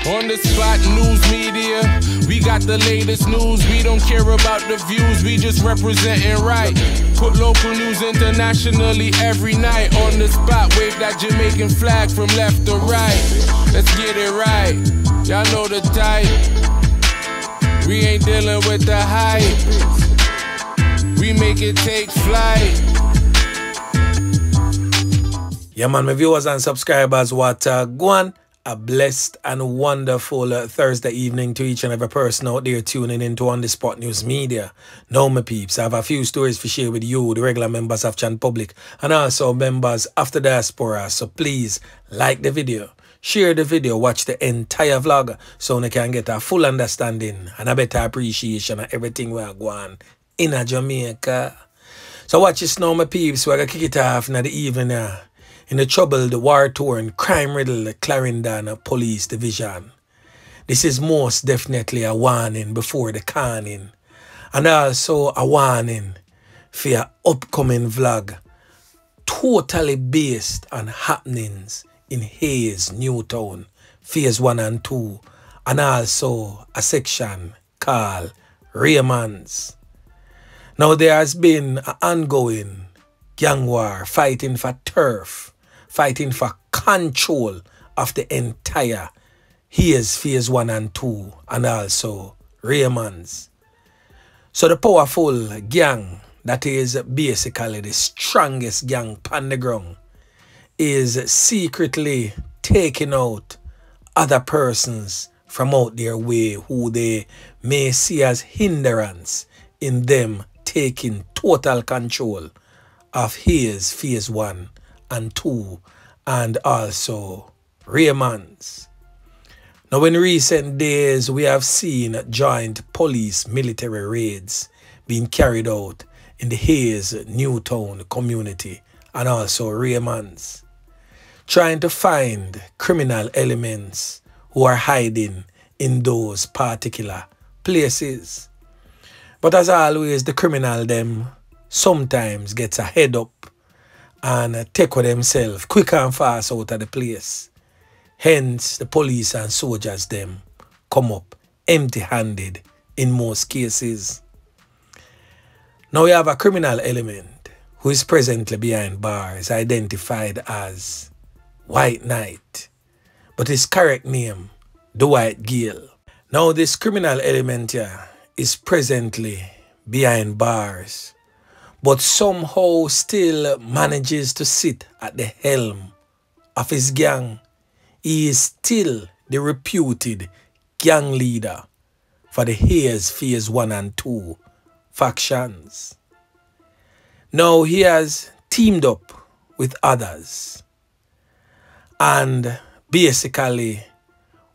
On the spot news media, we got the latest news. We don't care about the views, we just representing right. Put local news internationally every night. On the spot, wave that Jamaican flag from left to right. Let's get it right, y'all know the type. We ain't dealing with the hype. We make it take flight. Yeah man, my viewers and subscribers, what go on. A blessed and wonderful Thursday evening to each and every person out there tuning into On The Spot News Media. Now, my peeps, I have a few stories to share with you, the regular members of Chan Public, and also members of the diaspora. So please, like the video, share the video, watch the entire vlog, so you can get a full understanding and a better appreciation of everything we are going in Jamaica. So watch this now, my peeps. We're going to kick it off in the evening in the troubled, war-torn, crime-riddled Glendon Police Division. This is most definitely a warning before the conning, and also a warning for your upcoming vlog, totally based on happenings in Hayes, Newtown, Phase 1 and 2, and also a section called Raymond's. Now there has been an ongoing gang war, fighting for turf, fighting for control of the entire Hayes Phase 1 and 2 and also Raymond's. So the powerful gang that is basically the strongest gang on the ground is secretly taking out other persons from out their way who they may see as hindrance in them taking total control of Hayes Phase 1 and 2 and also Raymond's. Now in recent days we have seen joint police military raids being carried out in the Hayes Newtown community and also Raymond's, trying to find criminal elements who are hiding in those particular places. But as always, the criminal them sometimes gets a head up and take with themselves quick and fast out of the place. Hence, the police and soldiers them come up empty-handed in most cases. Now we have a criminal element who is presently behind bars, identified as White Knight, but his correct name, Dwight Gale. Now this criminal element here is presently behind bars, but somehow still manages to sit at the helm of his gang. He is still the reputed gang leader for the Hayes Phase 1 and 2 factions. Now he has teamed up with others, and basically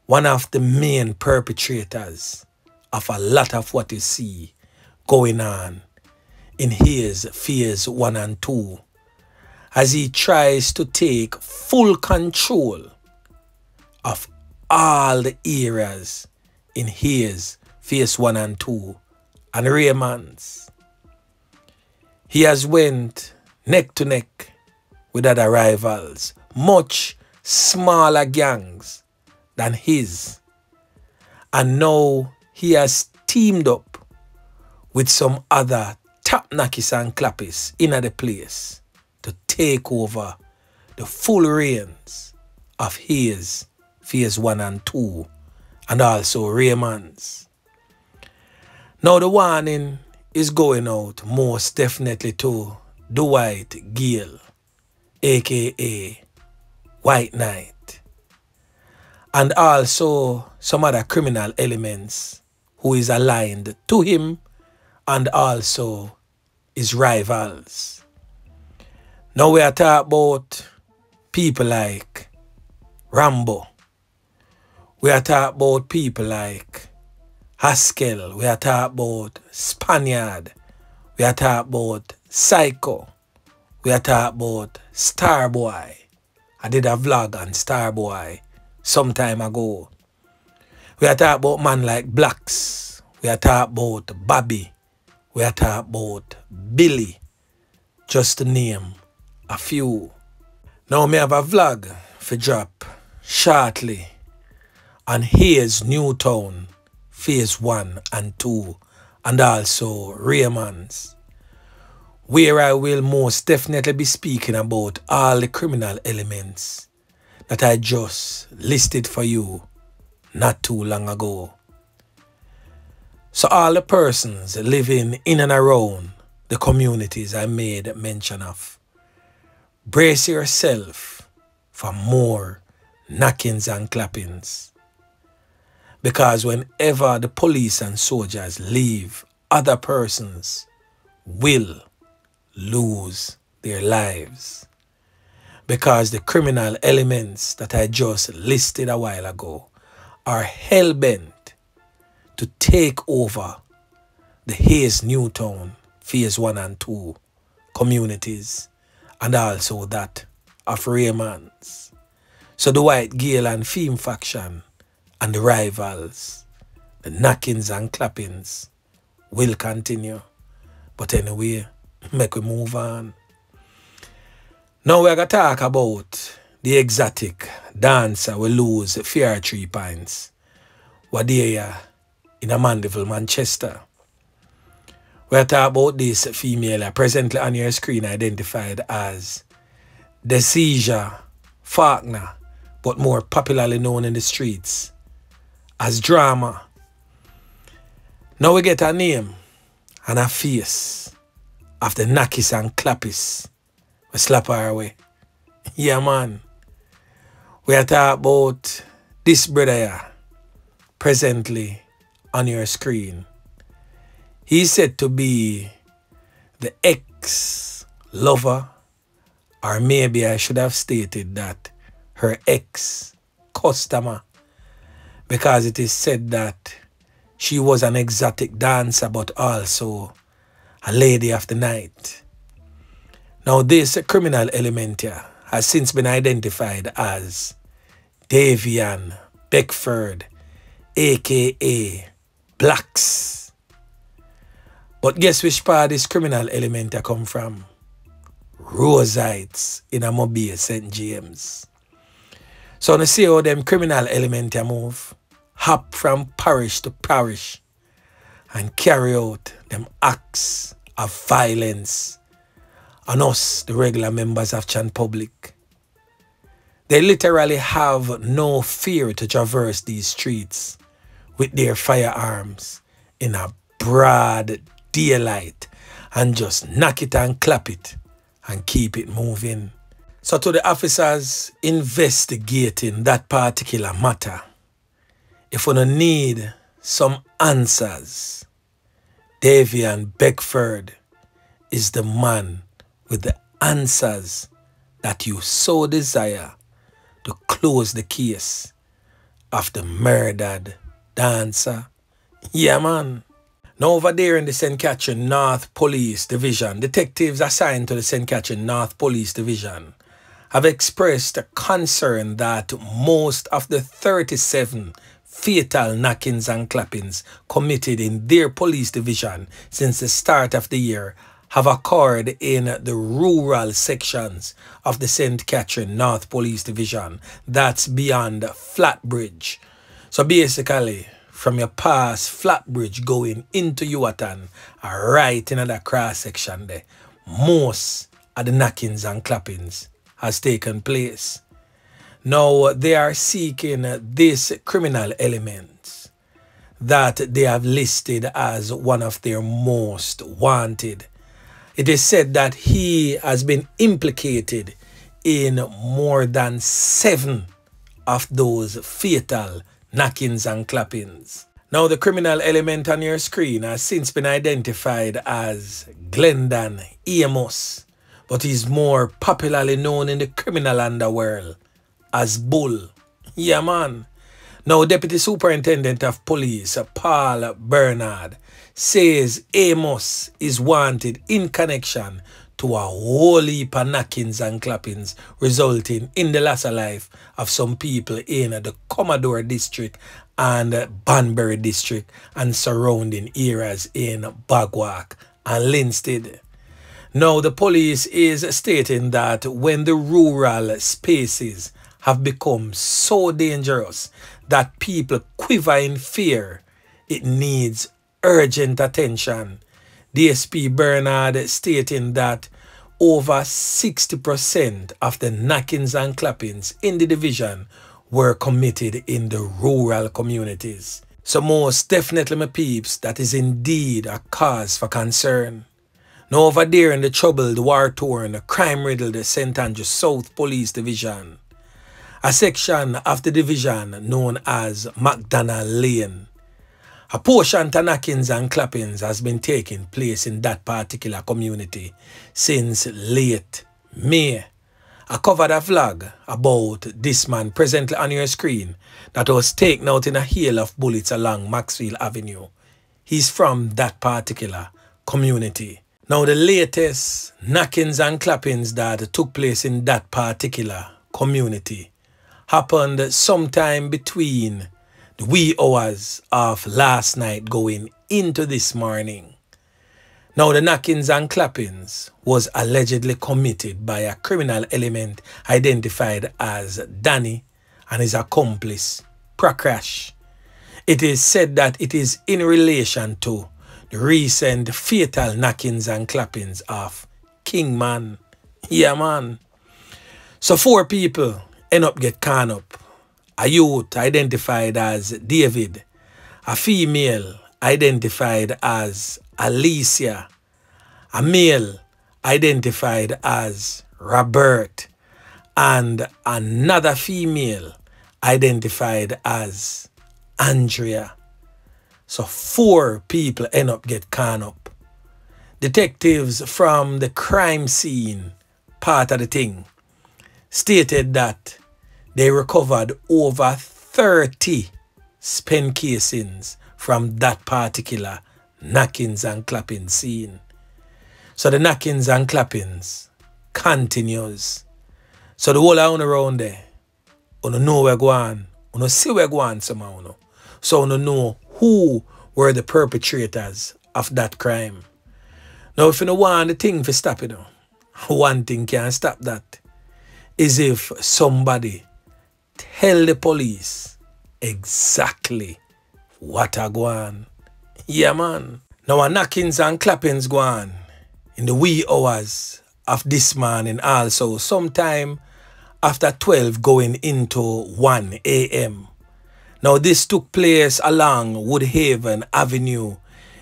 one of the main perpetrators of a lot of what you see going on in Hayes Phase 1 and 2, as he tries to take full control of all the areas in Hayes Phase 1 and 2 and Raymond's. He has went neck to neck with other rivals, much smaller gangs than his, and now he has teamed up with some other top knockies and clappies in the place to take over the full reins of Hayes Phase 1 and 2 and also Raymond's. Now the warning is going out most definitely to Dwight Gale, aka White Knight, and also some other criminal elements who is aligned to him and also his rivals. Now we are talking about people like Rambo. We are talking about people like Haskell. We are talking about Spaniard. We are talking about Psycho. We are talking about Starboy. I did a vlog on Starboy some time ago. We are talking about man like Blacks. We are talking about Bobby. We are talking about Billy. Just to name a few. Now me have a vlog for drop shortly and here's Newtown, Phase 1 and 2, and also Raymond's, where I will most definitely be speaking about all the criminal elements that I just listed for you not too long ago. So all the persons living in and around the communities I made mention of, brace yourself for more knockings and clappings. Because whenever the police and soldiers leave, other persons will lose their lives. Because the criminal elements that I just listed a while ago are hell-bent to take over the Hayes Newtown Phase 1 and 2 communities and also that of Raymond's. So the white, Gale and Feme faction and the rivals, the knockings and clappings will continue. But anyway, make we move on. Now we're going to talk about the exotic dancer we lose 3 points. What they are in a Mandeville, Manchester. We're talking about this female presently on your screen identified as Deseja Faulkner, but more popularly known in the streets as Drama. Now we get a name and a face of the knackies and clappies. We slap her away. Yeah, man. We are talking about this brother here, presently on your screen. He's said to be the ex-lover, or maybe I should have stated that her ex-customer, because it is said that she was an exotic dancer but also a lady of the night. Now this criminal element here has since been identified as Davian Beckford, aka Blacks. But guess which part this criminal element here come from? Rosites in a Mobile, St. James. So you see how them criminal element here move, hop from parish to parish and carry out them acts of violence on us, the regular members of Chan Public. They literally have no fear to traverse these streets with their firearms in a broad daylight and just knock it and clap it and keep it moving. So to the officers investigating that particular matter, if you need some answers, Davian Beckford is the man with the answers that you so desire to close the case of the murdered dancer. Yeah, man. Now over there in the St. Catherine North Police Division, detectives assigned to the St. Catherine North Police Division have expressed a concern that most of the 37 fatal knockings and clappings committed in their police division since the start of the year have occurred in the rural sections of the St. Catherine North Police Division. That's beyond Flatbridge. So basically, from your past Flatbridge going into Yuatan, right in that cross section there, most of the knockings and clappings has taken place. Now they are seeking this criminal element that they have listed as one of their most wanted. It is said that he has been implicated in more than 7 of those fatal knockings and clappings. Now the criminal element on your screen has since been identified as Glendon Amos, but he's more popularly known in the criminal underworld as Bull. Yeah, man. Now Deputy Superintendent of Police Paul Bernard says Amos is wanted in connection to a whole heap of knockings and clappings resulting in the loss of life of some people in the Commodore District and Banbury District and surrounding areas in Bagwak and Linstead. Now the police is stating that when the rural spaces have become so dangerous that people quiver in fear, it needs urgent attention. DSP Bernard stating that over 60% of the knockings and clappings in the division were committed in the rural communities. So most definitely, my peeps, that is indeed a cause for concern. Now over there in the troubled, war-torn, crime-riddled St. Andrew South Police Division, a section of the division known as McDonald Lane, a portion of knockings and clappings has been taking place in that particular community since late May. I covered a vlog about this man presently on your screen that was taken out in a hail of bullets along Maxfield Avenue. He's from that particular community. Now the latest knockings and clappings that took place in that particular community happened sometime between the wee hours of last night going into this morning. Now the knockings and clappings was allegedly committed by a criminal element identified as Danny and his accomplice, Prakash. It is said that it is in relation to the recent fatal knockings and clappings of Kingman. Yeah, man. So 4 people end up get caught up. A youth identified as David, a female identified as Alicia, a male identified as Robert, and another female identified as Andrea. So 4 people end up get caught up. Detectives from the crime scene part of the thing stated that they recovered over 30 spent casings from that particular knockings and clapping scene. So the knockings and clappings continues. So the whole of around there, you know where go on, you see where go on somehow. So you know who were the perpetrators of that crime. Now if you don't want the thing to stop it, one thing can stop that is if somebody tell the police exactly what are going on. Yeah, man. Now a knockings and clappings go on in the wee hours of this morning also, sometime after 12 going into 1 a.m. Now this took place along Woodhaven Avenue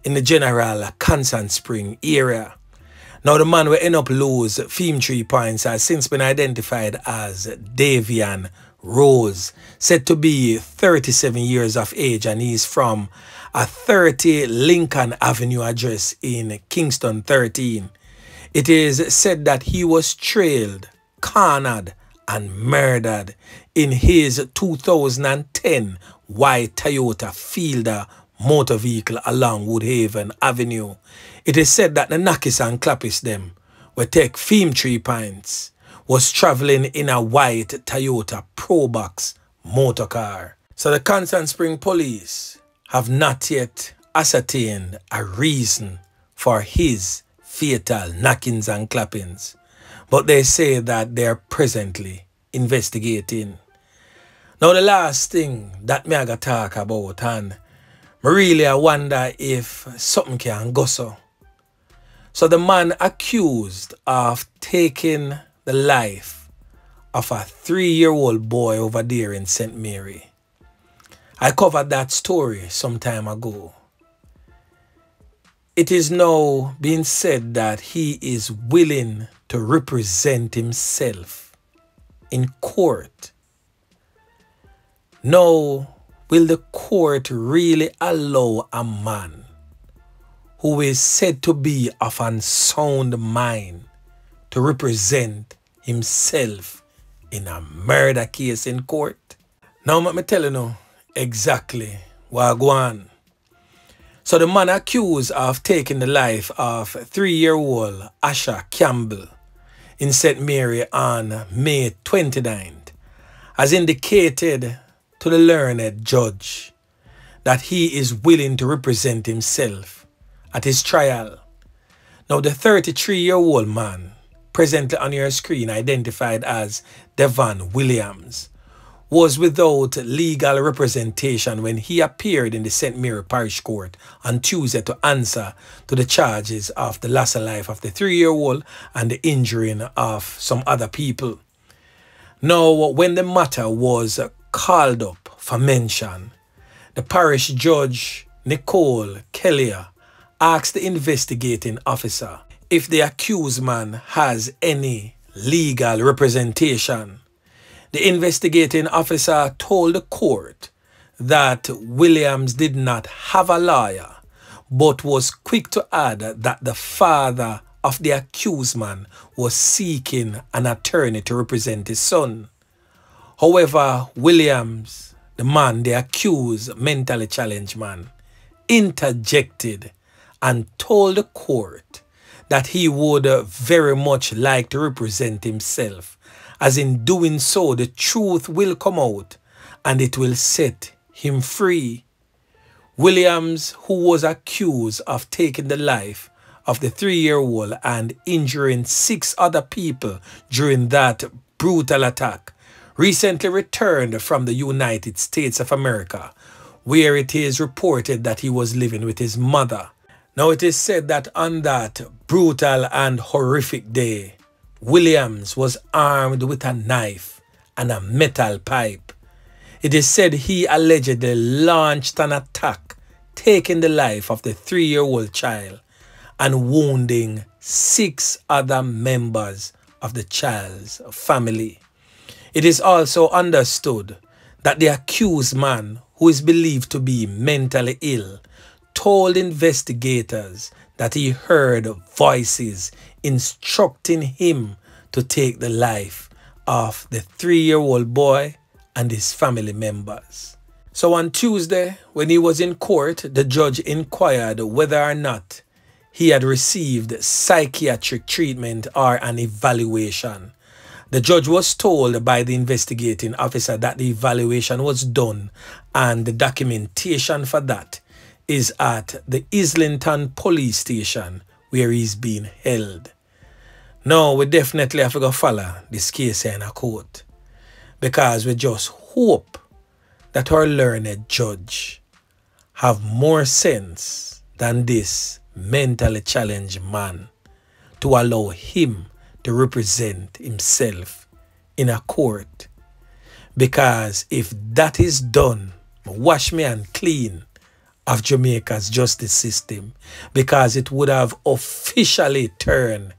in the general Constant Spring area. Now the man will end up lose 3 points has since been identified as Davian Rose, said to be 37 years of age, and he's from a 30 Lincoln Avenue address in Kingston 13. It is said that he was trailed, cornered, and murdered in his 2010 white Toyota Fielder motor vehicle along Woodhaven Avenue. It is said that the knockers and clappers them will take 3 points, was traveling in a white Toyota Probox motor car. So the Constant Spring police have not yet ascertained a reason for his fatal knockings and clappings, but they say that they are presently investigating. Now the last thing that me I got talk about, and I wonder if something can go so. So the man accused of taking the life of a 3-year-old boy over there in St. Mary. I covered that story some time ago. It is now being said that he is willing to represent himself in court. Now, will the court really allow a man who is said to be of unsound mind to represent himself in a murder case in court? Now let me tell you now exactly what go on. So the man accused of taking the life of 3-year-old Asha Campbell in St. Mary on May 29th has indicated to the learned judge that he is willing to represent himself at his trial. Now the 33-year-old man presently on your screen identified as Devon Williams was without legal representation when he appeared in the St. Mary Parish Court on Tuesday to answer to the charges of the loss of life of the 3-year-old and the injuring of some other people. Now, when the matter was called up for mention, the parish judge, Nicole Kellier, asked the investigating officer if the accused man has any legal representation. The investigating officer told the court that Williams did not have a lawyer, but was quick to add that the father of the accused man was seeking an attorney to represent his son. However, Williams, the man, the accused mentally challenged man, interjected and told the court that he would very much like to represent himself, as in doing so the truth will come out and it will set him free. Williams, who was accused of taking the life of the 3-year-old and injuring 6 other people during that brutal attack, recently returned from the United States of America, where it is reported that he was living with his mother. Now, it is said that on that brutal and horrific day, Williams was armed with a knife and a metal pipe. It is said he allegedly launched an attack, taking the life of the 3-year-old child and wounding 6 other members of the child's family. It is also understood that the accused man, who is believed to be mentally ill, told investigators that he heard voices instructing him to take the life of the 3-year-old boy and his family members. So on Tuesday, when he was in court, the judge inquired whether or not he had received psychiatric treatment or an evaluation. The judge was told by the investigating officer that the evaluation was done and the documentation for that is at the Islington police station where he's being held. Now, we definitely have to go follow this case in a court, because we just hope that our learned judge have more sense than this mentally challenged man to allow him to represent himself in a court. Because if that is done, wash me and clean of Jamaica's justice system, because it would have officially turned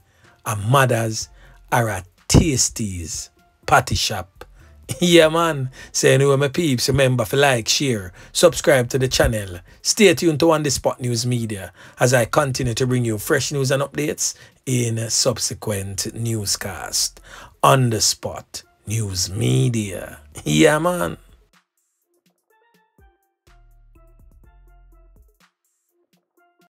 a mother's or a tasty's patty shop. Yeah, man. So anyway, my peeps, remember to like, share, subscribe to the channel. Stay tuned to On The Spot News Media as I continue to bring you fresh news and updates in subsequent newscast. On The Spot News Media. Yeah, man.